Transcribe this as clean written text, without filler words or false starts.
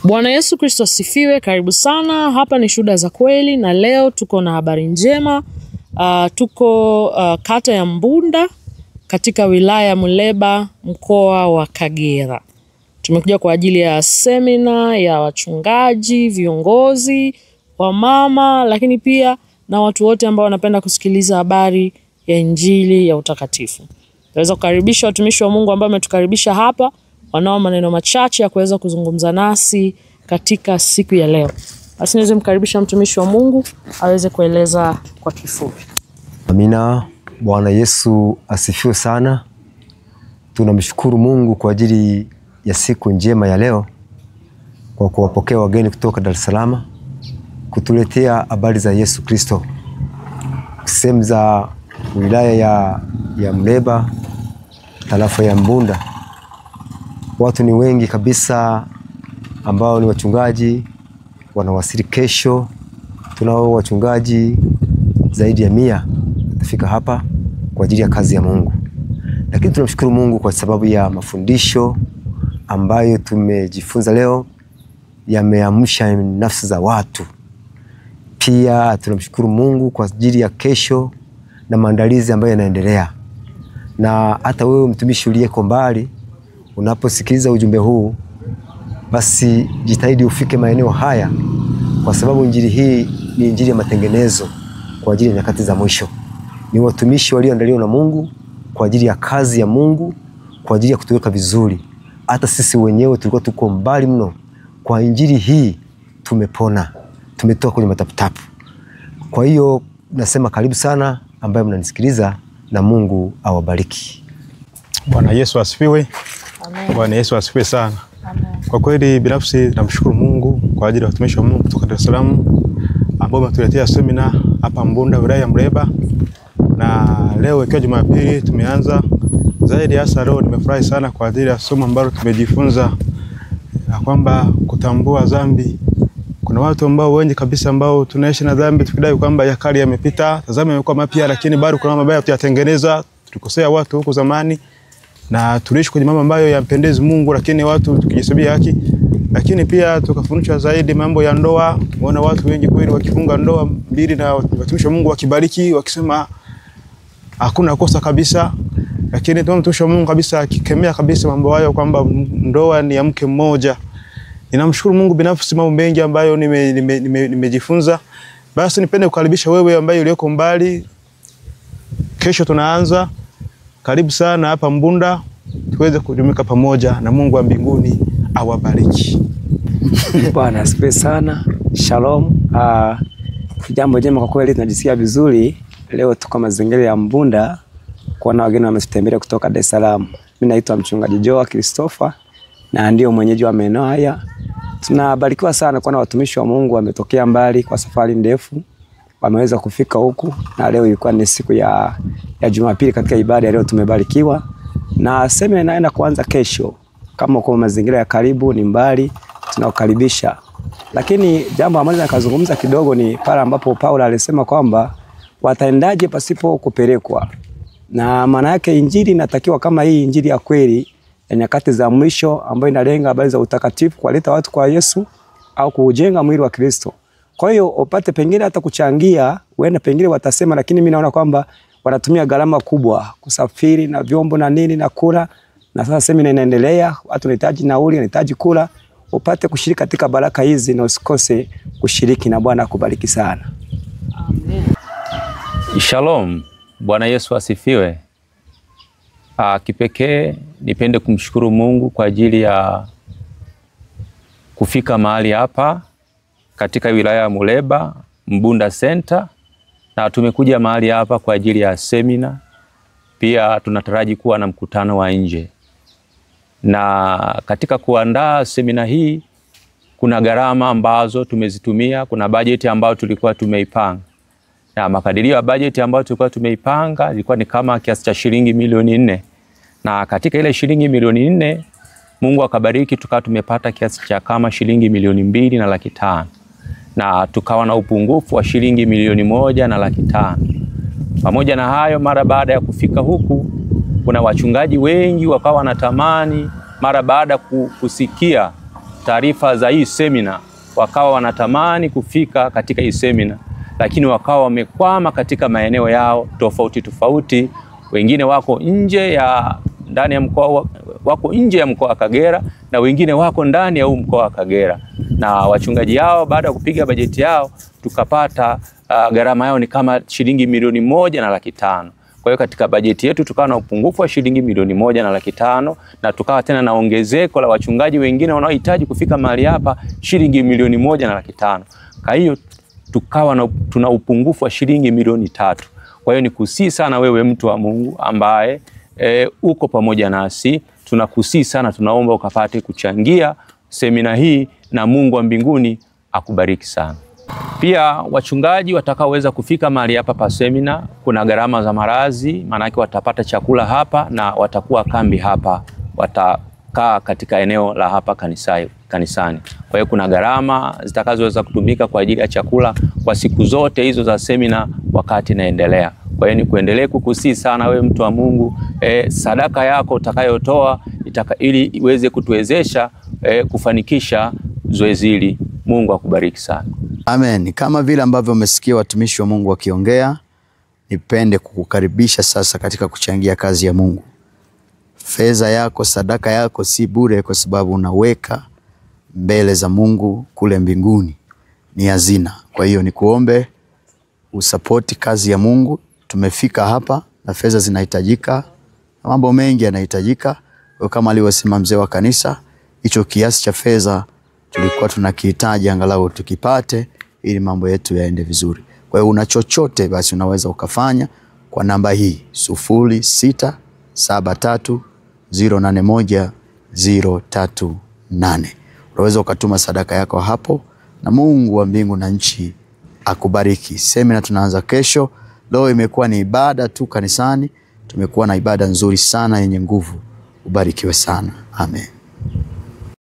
Bwana Yesu Kristo asifiwe. Karibu sana. Hapa ni Shuhuda za Kweli na leo tuko na habari njema. Tuko kata ya Mbunda katika wilaya ya Muleba, mkoa wa Kagera. Tumekuja kwa ajili ya semina ya wachungaji, viongozi, wamama, lakini pia na watu wote ambao wanapenda kusikiliza habari ya Injili ya utakatifu. Naweza kukaribisha watumishi wa Mungu ambao wametukaribisha hapa, wanao maneno machache ya kuweza kuzungumza nasi katika siku ya leo. Basi niweze mkaribisha mtumishi wa Mungu aweze kueleza kwa kifupi. Amina. Bwana Yesu asifiwe sana. Tunamshukuru Mungu kwa ajili ya siku njema ya leo, kwa kuwapokea wageni kutoka Dar es Salaam kutuletea habari za Yesu Kristo. Sehemu za wilaya ya Muleba, tarafa ya Mbunda. Watu ni wengi kabisa ambao ni wachungaji wanawasili kesho. Tunao wachungaji zaidi ya 100 watafika hapa kwa ajili ya kazi ya Mungu. Lakini tunamshukuru Mungu kwa sababu ya mafundisho ambayo tumejifunza leo, yameamsha nafsi za watu. Pia tunamshukuru Mungu kwa ajili ya kesho na maandalizi ambayo yanaendelea. Na hata wewe mtumishi uliyeko mbali, unaposikiliza ujumbe huu, basi jitahidi ufike maeneo haya, kwa sababu injili hii ni injili ya matengenezo kwa ajili ya nyakati za mwisho. Ni watumishi walioandaliwa na Mungu kwa ajili ya kazi ya Mungu, kwa ajili ya kutuweka vizuri. Hata sisi wenyewe tulikuwa tuko mbali mno, kwa injili hii tumepona, tumetoka kwenye mataputapu. Kwa hiyo nasema karibu sana ambaye mnanisikiliza, na Mungu awabariki. Bwana Yesu asifiwe. Amen. Bwana Yesu asifiwe sana. Amen. Kwa kweli binafsi namshukuru Mungu kwa ajili ya watumishi wa Mungu kutoka Dar es Salaam ambao wametuletea semina hapa Mbunda, wilaya ya Muleba. Na leo ikiwa Jumapili tumeanza zaidi. Hasa leo nimefurahi sana kwa ajili ya somo ambalo tumejifunza kwamba kutambua dhambi. Kuna watu ambao wengi kabisa ambao tunaishi na dhambi tukidai kwamba ya kale yamepita, tazama yamekuwa mapya, lakini bado kuna mambo mabaya tuyatengeneza. Tulikosea watu huko zamani na tuliishi kwenye mambo ambayo yampendezi Mungu, lakini watu tukijisabia haki. Lakini pia tukafundishwa zaidi mambo ya ndoa. Tumeona watu wengi kweli wakifunga ndoa mbili na watumishi wa Mungu wakibariki, wakisema hakuna kosa kabisa. Lakini mtumishi wa Mungu kabisa akikemea kabisa mambo hayo kwamba ndoa ni ya mke mmoja. Ninamshukuru Mungu binafsi mambo mengi ambayo nimejifunza. Basi nipende kukaribisha wewe ambaye ulioko mbali. Kesho tunaanza. Karibu sana hapa Mbunda, tuweze kujumuika pamoja, na Mungu wa mbinguni awabariki. Bwana asifiwe sana. Shalom. Jambo jema kwa kweli, tunajisikia vizuri. Leo tuko mazingira ya Mbunda kuona wageni wametutembelea kutoka Dar es Salaam. Mimi naitwa mchungaji Joa Christopher na ndio mwenyeji wa maeneo haya. Tunabarikiwa sana kuona watumishi wa Mungu wametokea mbali kwa safari ndefu, wameweza kufika huku, na leo ilikuwa ni siku ya Jumapili. Katika ibada ya leo tumebarikiwa na semina inaenda kuanza kesho. Kama uko mazingira ya karibu ni mbali, tunakukaribisha. Lakini jambo ambalo nakazungumza kidogo ni pale ambapo Paulo alisema kwamba wataendaje pasipo kupelekwa. Na maana yake injili inatakiwa kama hii injili ya kweli ya nyakati za mwisho ambayo inalenga habari za utakatifu, kuwaleta watu kwa Yesu au kujenga mwili wa Kristo. Kwa hiyo upate pengine hata kuchangia, uende pengine watasema, lakini mimi naona kwamba wanatumia gharama kubwa kusafiri na vyombo na nini na kula. Na sasa semina inaendelea, watu wanahitaji nauli, wanahitaji kula. Upate kushiriki katika baraka hizi na usikose kushiriki, na Bwana akubariki sana. Amen. Shalom. Bwana Yesu asifiwe. Kipekee nipende kumshukuru Mungu kwa ajili ya kufika mahali hapa katika wilaya ya Muleba, Mbunda Center, na tumekuja mahali hapa kwa ajili ya semina. Pia tunataraji kuwa na mkutano wa nje. Na katika kuandaa semina hii kuna gharama ambazo tumezitumia, kuna bajeti ambayo tulikuwa tumeipanga. Na makadirio ya bajeti ambayo tulikuwa tumeipanga ilikuwa ni kama kiasi cha shilingi milioni 4. Na katika ile shilingi milioni 4, Mungu akabariki tukawa tumepata kiasi cha kama shilingi milioni 2.5. Na tukawa na upungufu wa shilingi milioni 1.5. Pamoja na hayo, mara baada ya kufika huku, kuna wachungaji wengi wakawa wanatamani mara baada kusikia taarifa za hii semina, wakawa wanatamani kufika katika hii semina, lakini wakawa wamekwama katika maeneo yao tofauti tofauti. Wengine wako nje ya ndani ya mkoa, wako nje ya mkoa wa Kagera, na wengine wako ndani ya huu mkoa wa Kagera. Na wachungaji hao baada ya kupiga bajeti yao tukapata gharama yao ni kama shilingi 1,500,000. Kwa hiyo katika bajeti yetu tukawa na upungufu wa shilingi 1,500,000, na tukawa tena na ongezeko la wachungaji wengine wanaohitaji kufika mahali hapa shilingi 1,500,000. Kwa hiyo tukawa tuna upungufu wa shilingi 3,000,000. Kwa hiyo nikusii sana wewe mtu wa Mungu ambaye uko pamoja nasi, tunakusii sana, tunaomba ukapate kuchangia semina hii, na Mungu wa mbinguni akubariki sana. Pia wachungaji watakaoweza kufika mahali hapa pa semina, kuna gharama za marazi, maana yake watapata chakula hapa na watakuwa kambi hapa, watakaa katika eneo la hapa kanisani. Kwa hiyo kuna gharama zitakazoweza kutumika kwa ajili ya chakula kwa siku zote hizo za semina wakati inaendelea. Kwa hiyo ni kuendelee kukusii sana wewe mtu wa Mungu, sadaka yako utakayotoa ili iweze kutuwezesha kufanikisha zoezi hili. Mungu akubariki sana. Amen. Kama vile ambavyo umesikia watumishi wa Mungu wakiongea, nipende kukukaribisha sasa katika kuchangia kazi ya Mungu. Fedha yako, sadaka yako si bure, kwa sababu unaweka mbele za Mungu kule mbinguni. Ni hazina. Kwa hiyo nikuombe usapoti kazi ya Mungu. Tumefika hapa na fedha zinahitajika, mambo mengi yanahitajika. Kwa kama alivyosema mzee wa kanisa, hicho kiasi cha fedha tulikuwa tunakihitaji angalau tukipate ili mambo yetu yaende vizuri. Kwa hiyo una chochote basi unaweza ukafanya kwa namba hii 0673081038. Unaweza ukatuma sadaka yako hapo, na Mungu wa mbingu na nchi akubariki. Semina tunaanza kesho. Leo imekuwa ni ibada tu kanisani. Tumekuwa na ibada nzuri sana yenye nguvu. Ubarikiwe sana. Amen.